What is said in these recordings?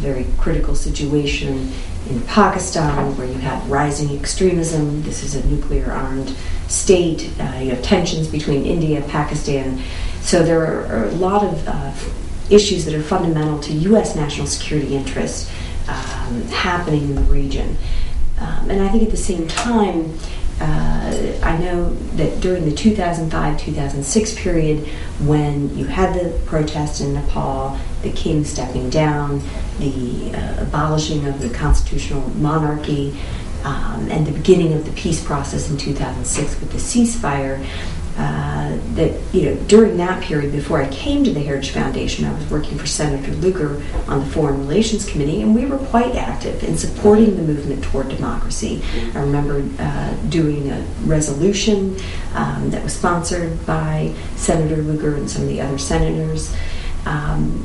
very critical situation in Pakistan where you have rising extremism. This is a nuclear-armed state. You have tensions between India and Pakistan. So there are a lot of issues that are fundamental to U.S. national security interests happening in the region. And I think at the same time, I know that during the 2005-2006 period, when you had the protests in Nepal, the king stepping down, the abolishing of the constitutional monarchy, and the beginning of the peace process in 2006 with the ceasefire, that during that period, before I came to the Heritage Foundation, I was working for Senator Lugar on the Foreign Relations Committee, and we were quite active in supporting the movement toward democracy. I remember doing a resolution that was sponsored by Senator Lugar and some of the other senators.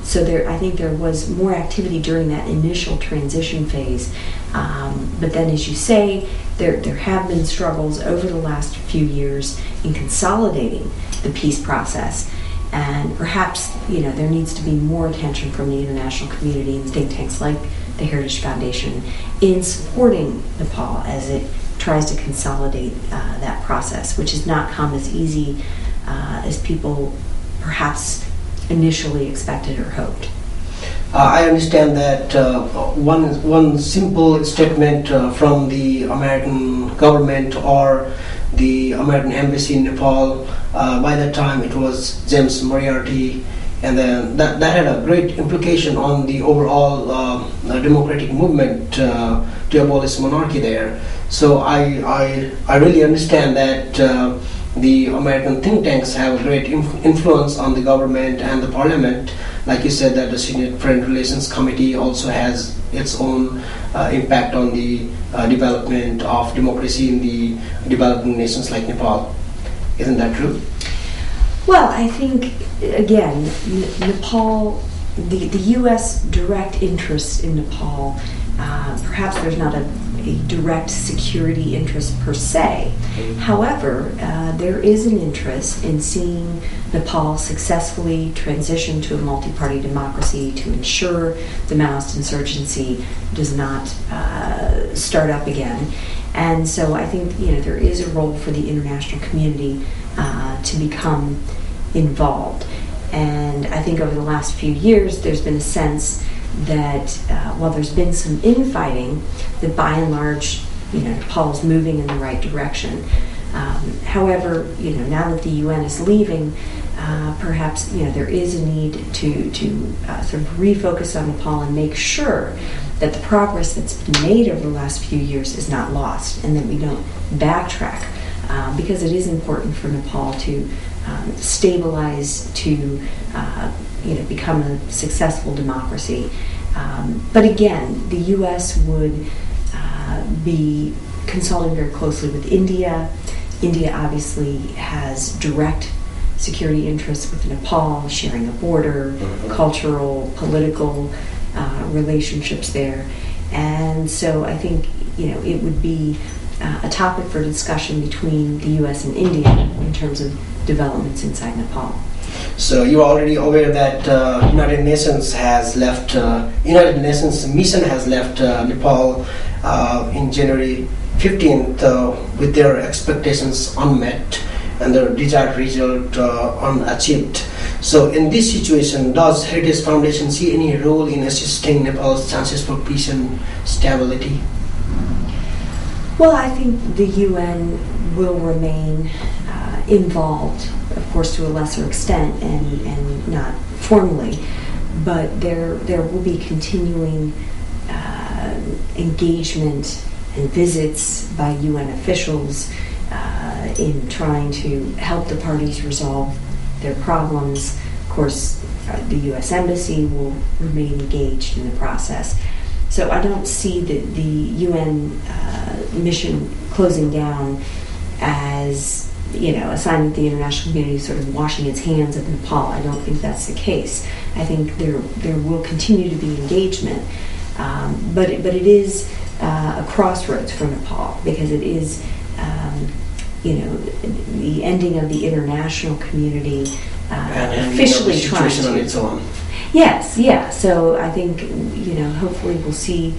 So I think there was more activity during that initial transition phase. But then, as you say, there have been struggles over the last few years in consolidating the peace process. And perhaps, there needs to be more attention from the international community and think tanks like the Heritage Foundation in supporting Nepal as it tries to consolidate that process, which has not come as easy as people perhaps initially expected or hoped. I understand that one simple statement from the American government or the American embassy in Nepal, by that time it was James Moriarty, and then that had a great implication on the overall democratic movement to abolish monarchy there. So I really understand that the American think tanks have a great influence on the government and the parliament. Like you said, that the Senate Foreign Relations Committee also has its own impact on the development of democracy in the developing nations like Nepal. Isn't that true? Well, I think, again, Nepal, the U.S. direct interest in Nepal, perhaps there's not a direct security interest per se. However, there is an interest in seeing Nepal successfully transition to a multi-party democracy to ensure the Maoist insurgency does not start up again. And so I think there is a role for the international community to become involved. And I think over the last few years there's been a sense that while there's been some infighting, that by and large, Nepal is moving in the right direction. However, now that the UN is leaving, perhaps there is a need to sort of refocus on Nepal and make sure that the progress that's been made over the last few years is not lost, and that we don't backtrack, because it is important for Nepal to stabilize, to become a successful democracy. But again, the U.S. would be consulting very closely with India. India obviously has direct security interests with Nepal, sharing a border, cultural, political relationships there. And so I think it would be a topic for discussion between the U.S. and India in terms of developments inside Nepal. So you are already aware that United Nations mission has left Nepal in January 15th with their expectations unmet and their desired result unachieved. So in this situation, does Heritage Foundation see any role in assisting Nepal's chances for peace and stability? Well, I think the UN will remain involved, of course, to a lesser extent and not formally, but there will be continuing engagement and visits by UN officials in trying to help the parties resolve their problems. Of course, the U.S. Embassy will remain engaged in the process. So I don't see the UN mission closing down as a sign that the international community is sort of washing its hands of Nepal. I don't think that's the case. I think there will continue to be engagement, but it is a crossroads for Nepal, because it is the ending of the international community officially trying to. On its own. Yes, yeah. So I think, hopefully we'll see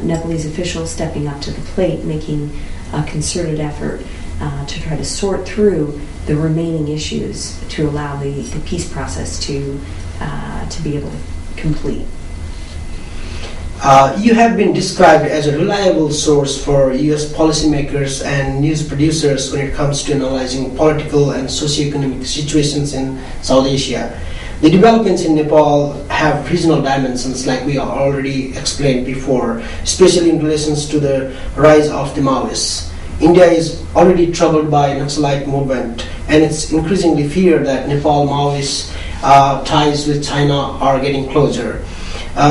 Nepalese officials stepping up to the plate, making a concerted effort to try to sort through the remaining issues to allow the peace process to be able to complete. You have been described as a reliable source for U.S. policymakers and news producers when it comes to analyzing political and socioeconomic situations in South Asia. The developments in Nepal have regional dimensions, like we already explained before, especially in relation to the rise of the Maoists. India is already troubled by Naxalite movement, and it's increasingly feared that Nepal Maoist ties with China are getting closer.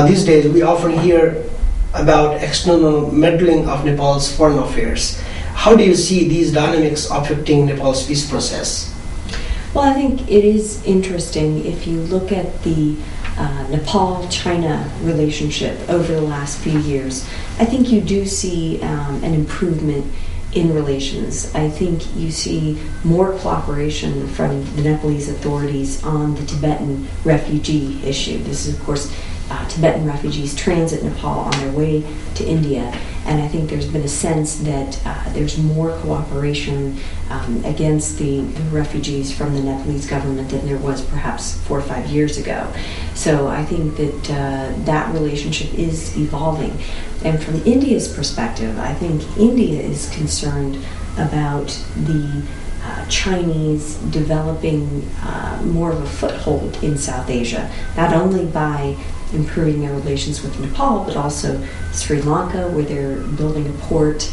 These days, we often hear about external meddling of Nepal's foreign affairs. How do you see these dynamics affecting Nepal's peace process? Well, I think it is interesting if you look at the Nepal-China relationship over the last few years. I think you do see an improvement in relations. I think you see more cooperation from the Nepalese authorities on the Tibetan refugee issue. This is, of course, Tibetan refugees transit Nepal on their way to India, and I think there's been a sense that there's more cooperation against the refugees from the Nepalese government than there was perhaps 4 or 5 years ago. So I think that that relationship is evolving. And from India's perspective, I think India is concerned about the Chinese developing more of a foothold in South Asia, not only by improving their relations with Nepal, but also Sri Lanka, where they're building a port,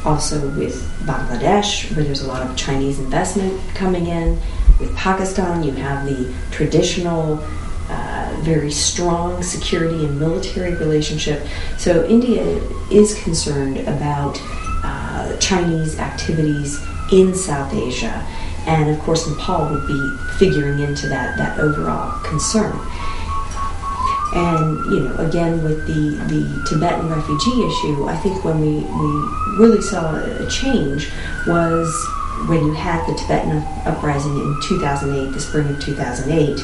also with Bangladesh, where there's a lot of Chinese investment coming in. With Pakistan, you have the traditional, very strong security and military relationship. So India is concerned about Chinese activities in South Asia, and of course Nepal would be figuring into that overall concern. And, again, with the Tibetan refugee issue, I think when we really saw a change was when you had the Tibetan uprising in 2008, the spring of 2008,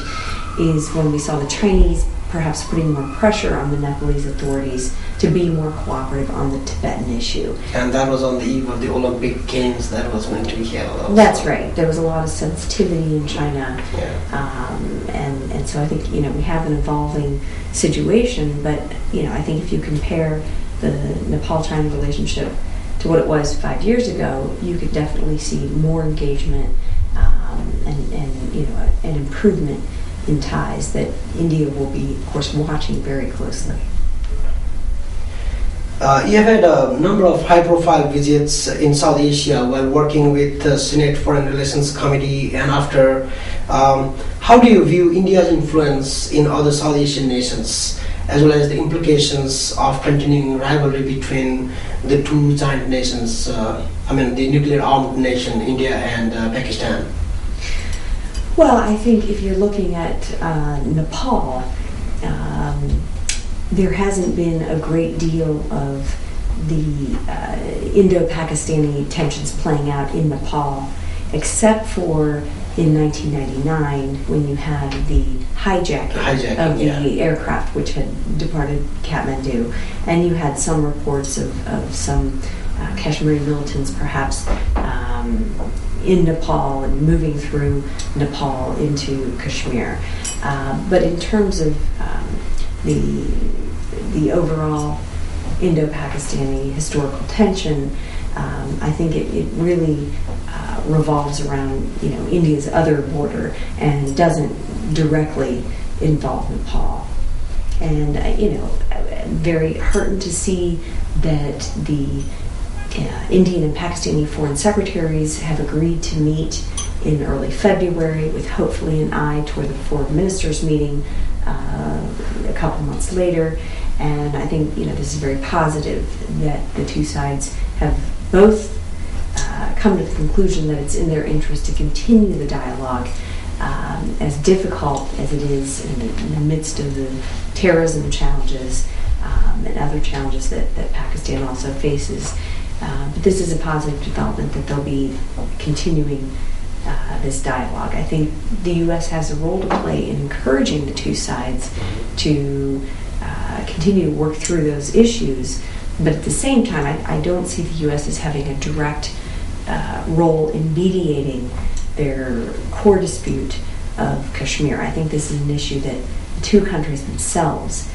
is when we saw the Chinese perhaps putting more pressure on the Nepalese authorities to be more cooperative on the Tibetan issue. And that was on the eve of the Olympic Games that was going to be held also. That's right. There was a lot of sensitivity in China. Yeah. And so I think, we have an evolving situation, but, I think if you compare the Nepal-China relationship to what it was 5 years ago, you could definitely see more engagement and an improvement in ties that India will be, of course, watching very closely. You have had a number of high-profile visits in South Asia while working with the Senate Foreign Relations Committee and after. How do you view India's influence in other South Asian nations, as well as the implications of continuing rivalry between the two giant nations, the nuclear-armed nation, India and Pakistan? Well, I think if you're looking at Nepal, there hasn't been a great deal of the Indo-Pakistani tensions playing out in Nepal, except for in 1999 when you had the hijacking of the aircraft which had departed Kathmandu, and you had some reports of some Kashmiri militants perhaps in Nepal and moving through Nepal into Kashmir. But in terms of the overall Indo-Pakistani historical tension, I think it really revolves around India's other border and doesn't directly involve Nepal. And very heartened to see that the Indian and Pakistani foreign secretaries have agreed to meet in early February, with hopefully an eye toward the foreign ministers meeting a couple months later. And I think this is very positive that the two sides have both come to the conclusion that it's in their interest to continue the dialogue, as difficult as it is in the midst of the terrorism challenges and other challenges that Pakistan also faces. But this is a positive development that they'll be continuing this dialogue. I think the U.S. has a role to play in encouraging the two sides to continue to work through those issues, but at the same time, I don't see the U.S. as having a direct role in mediating their core dispute of Kashmir. I think this is an issue that the two countries themselves